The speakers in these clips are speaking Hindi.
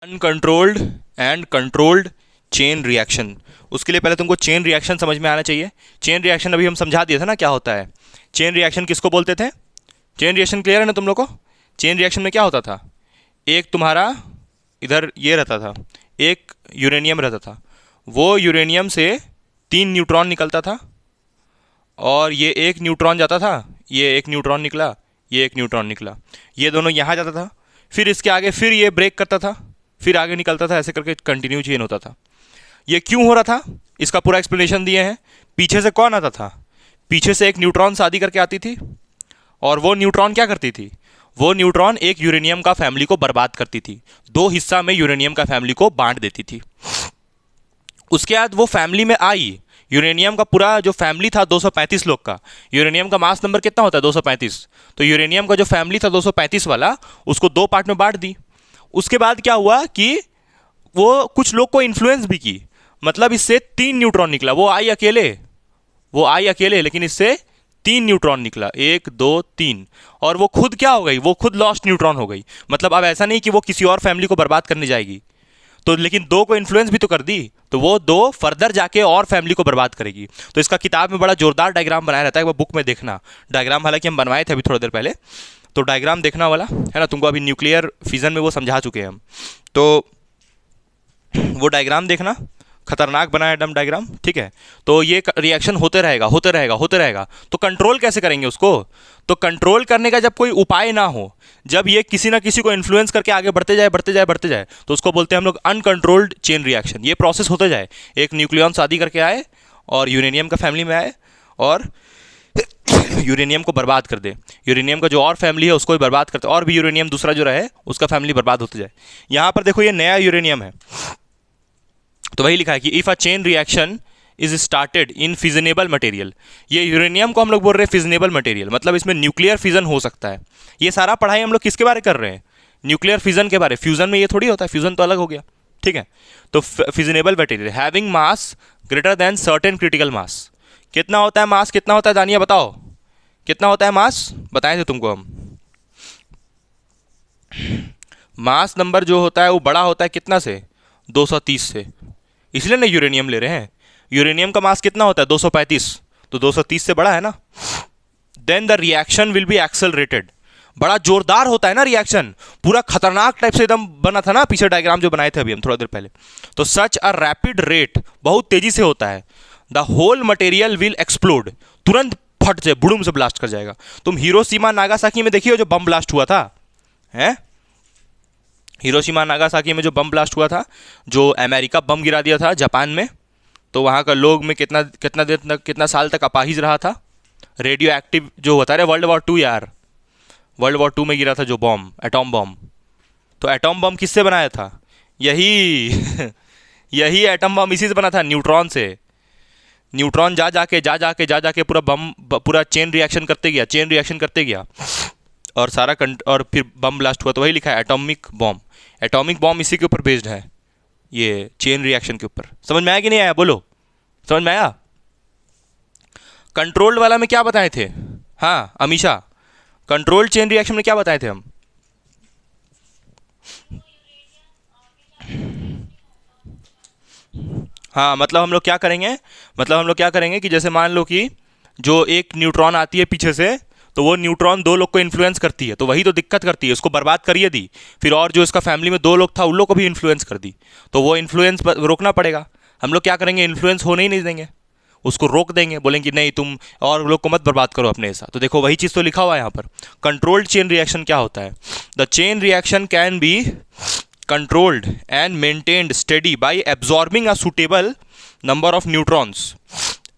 Uncontrolled and controlled chain reaction. उसके लिए पहले तुमको चेन रिएक्शन समझ में आना चाहिए। चेन रिएक्शन अभी हम समझा दिए थे ना क्या होता है। चेन रिएक्शन किसको बोलते थे? चेन रिएक्शन क्लियर है ना तुम लोग को? चेन रिएक्शन में क्या होता था, एक तुम्हारा इधर ये रहता था, एक यूरेनियम रहता था, वो यूरेनियम से 3 न्यूट्रॉन निकलता था और ये एक न्यूट्रॉन जाता था, ये एक न्यूट्रॉन निकला, ये एक न्यूट्रॉन निकला, ये दोनों यहाँ जाता था, फिर इसके आगे फिर ये ब्रेक करता था, फिर आगे निकलता था, ऐसे करके कंटिन्यू चेन होता था। ये क्यों हो रहा था इसका पूरा एक्सप्लेनेशन दिए हैं। पीछे से कौन आता था? पीछे से एक न्यूट्रॉन शादी करके आती थी और वो न्यूट्रॉन क्या करती थी, वो न्यूट्रॉन एक यूरेनियम का फैमिली को बर्बाद करती थी, 2 हिस्सा में यूरेनियम का फैमिली को बांट देती थी। उसके बाद वो फैमिली में आई, यूरेनियम का पूरा जो फैमिली था 235 लोग का, यूरेनियम का मास नंबर कितना होता है 235, तो यूरेनियम का जो फैमिली था 235 वाला, उसको 2 पार्ट में बांट दी। उसके बाद क्या हुआ कि वो कुछ लोग को इन्फ्लुएंस भी की, मतलब इससे 3 न्यूट्रॉन निकला, वो आई अकेले लेकिन इससे 3 न्यूट्रॉन निकला, 1 2 3, और वो खुद क्या हो गई, वो खुद लॉस्ट न्यूट्रॉन हो गई। मतलब अब ऐसा नहीं कि वो किसी और फैमिली को बर्बाद करने जाएगी, तो लेकिन 2 को इन्फ्लुएंस भी तो कर दी, तो वो 2 फर्दर जाके और फैमिली को बर्बाद करेगी। तो इसका किताब में बड़ा जोरदार डायग्राम बनाया रहता है, वो बुक में देखना डायग्राम, हालांकि हम बनवाए थे अभी थोड़ी देर पहले, तो डायग्राम देखना वाला है ना, तुमको अभी न्यूक्लियर फिजन में वो समझा चुके हैं हम, तो वो डायग्राम देखना, खतरनाक बना है एकदम डायग्राम, ठीक है। तो ये रिएक्शन होते रहेगा होते रहेगा होते रहेगा। तो कंट्रोल कैसे करेंगे उसको? तो कंट्रोल करने का जब कोई उपाय ना हो, जब ये किसी ना किसी को इन्फ्लुएंस करके आगे बढ़ते जाए बढ़ते जाए बढ़ते जाए, तो उसको बोलते हैं हम लोग अनकंट्रोल्ड चेन रिएक्शन। ये प्रोसेस होते जाए, एक न्यूक्लियन शादी करके आए और यूरेनियम का फैमिली में आए और यूरेनियम को बर्बाद कर दे, यूरेनियम का जो और फैमिली है उसको भी बर्बाद करते, और भी यूरेनियम दूसरा जो रहे उसका फैमिली बर्बाद होते जाए। यहाँ पर देखो ये नया यूरेनियम है, तो वही लिखा है कि if a chain reaction is started in फिजनेबल material, ये यूरेनियम को हम लोग बोल रहे हैं फिजनेबल मटेरियल, मतलब इसमें न्यूक्लियर फिजन हो सकता है। ये सारा पढ़ाई हम लोग किसके बारे कर रहे हैं? न्यूक्लियर फिजन के बारे। फ्यूजन में ये थोड़ी होता है, फ्यूजन तो अलग हो गया, ठीक है। तो फिजनेबल material having mass greater than certain critical mass, कितना होता है मास, कितना होता है दानिया बताओ, कितना होता है मास? बताए थे तुमको हम, मास नंबर जो होता है वो बड़ा होता है कितना से? 230 से, इसलिए ना यूरेनियम ले रहे हैं। यूरेनियम का मास कितना होता है? 235, तो 230 से बड़ा है ना। Then the reaction will be accelerated, बड़ा जोरदार होता है ना रिएक्शन, पूरा खतरनाक टाइप से एकदम बना था ना पीछे डायग्राम जो बनाए थे अभी हम थोड़ा देर पहले। तो सच अ रैपिड रेट, बहुत तेजी से होता है। The whole material will explode, तुरंत फट से बुड़ुम से ब्लास्ट कर जाएगा। तुम हिरोशिमा नागासाकी में देखिए जो बम ब्लास्ट हुआ था, है हिरोशिमा नागासाकी में जो बम ब्लास्ट हुआ था, जो अमेरिका बम गिरा दिया था जापान में, तो वहाँ का लोग में कितना कितना देर तक, कितना साल तक अपाहिज रहा था। रेडियो एक्टिव जो होता है, वर्ल्ड वॉर 2 यार, वर्ल्ड वॉर 2 में गिरा था जो बम, एटॉम बम। तो एटॉम बम किससे बनाया था? यही यही एटम बम इसी से बना था, न्यूट्रॉन से। न्यूट्रॉन जा जाके पूरा बम, पूरा चेन रिएक्शन करते गया, चेन रिएक्शन करते गया, और सारा और फिर बम ब्लास्ट हुआ। तो वही लिखा है एटॉमिक बॉम्ब, एटॉमिक बॉम्ब इसी के ऊपर बेस्ड है, ये चेन रिएक्शन के ऊपर। समझ में आया कि नहीं आया? बोलो, समझ में आया? कंट्रोल्ड वाला में क्या बताए थे? हाँ अमीशा, कंट्रोल्ड चेन रिएक्शन में क्या बताए थे हम? हाँ मतलब हम लोग क्या करेंगे, मतलब हम लोग क्या करेंगे कि जैसे मान लो कि जो एक न्यूट्रॉन आती है पीछे से, तो वो न्यूट्रॉन 2 लोग को इन्फ्लुएंस करती है, तो वही तो दिक्कत करती है, उसको बर्बाद करिए दी, फिर और जो इसका फैमिली में 2 लोग था उन लोग को भी इन्फ्लुएंस कर दी, तो वो इन्फ्लुएंस रोकना पड़ेगा। हम लोग क्या करेंगे, इन्फ्लुएंस होने ही नहीं देंगे, उसको रोक देंगे, बोलेंगे नहीं तुम और लोग को मत बर्बाद करो अपने ऐसा। तो देखो वही चीज़ तो लिखा हुआ है यहाँ पर। कंट्रोल्ड चेन रिएक्शन क्या होता है? The chain reaction can be controlled and maintained steady by absorbing a suitable number of neutrons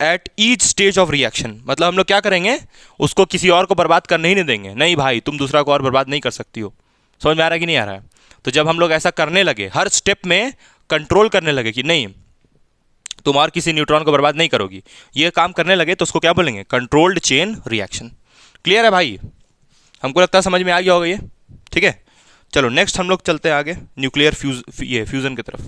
at each stage of reaction। मतलब हम लोग क्या करेंगे, उसको किसी और को बर्बाद करने ही नहीं देंगे, नहीं भाई तुम दूसरा को और बर्बाद नहीं कर सकती हो। समझ में आ रहा है कि नहीं आ रहा है? तो जब हम लोग ऐसा करने लगे, हर स्टेप में कंट्रोल करने लगे कि नहीं तुम और किसी न्यूट्रॉन को बर्बाद नहीं करोगी, ये काम करने लगे, तो उसको क्या बोलेंगे? Controlled chain reaction. क्लियर है भाई? हमको लगता है समझ में आ गया होगा ये, ठीक है। चलो नेक्स्ट हम लोग चलते हैं आगे न्यूक्लियर फ्यूजन की तरफ।